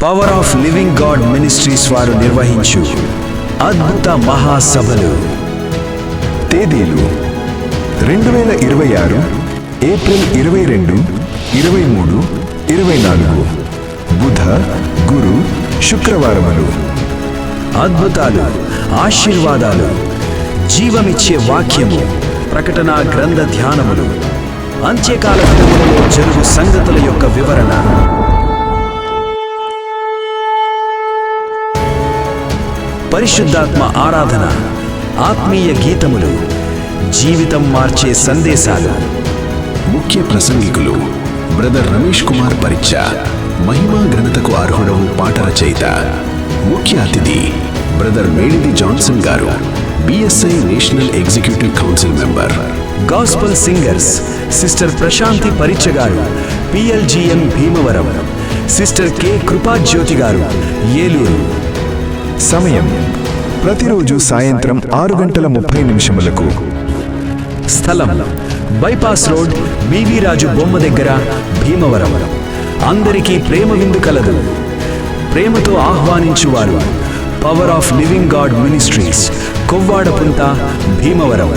Power of living god ministries వారు నిర్వహించు అద్భుత మహాసభలు. తేదీలు 2026 ఏప్రిల్ 22, 23, 24 బుధ, గురు, శుక్రవారములు. అద్భుతాలు, ఆశీర్వాదాలు, జీవమిచ్చే వాక్యము, ప్రకటన గ్రంథ ధ్యానములు, అంత్యకాల దినములలో జరుగు సంగతుల యొక్క వివరణ, పరిశుద్ధాత్మ ఆరాధన, ఆత్మీయ గీతములు, జీవితం మార్చే సందేశాలు. ముఖ్య ప్రసంగికులు బ్రదర్ రమేష్ కుమార్ పరిచ్చ, మహిమా ఘనతకు అర్హుడవు పాట రచయిత. ముఖ్య అతిథి brother Medidi Johnson garu, BSI national executive council member. Gospel singers sister Prashanthi Paricha garu, PLGM Bhimavaram. Sister K Krupajyothi garu, Eluru. సమయం ప్రతిరోజు సాయంత్రం 6:30 స్థలం బైపాస్ రోడ్, BV రాజు బొమ్మ దగ్గర, భీమవరం. అందరికీ ప్రేమ విందు కలదు. ప్రేమతో ఆహ్వానించువారు power of living god ministries, Kovvadapunta, Bhimavaram.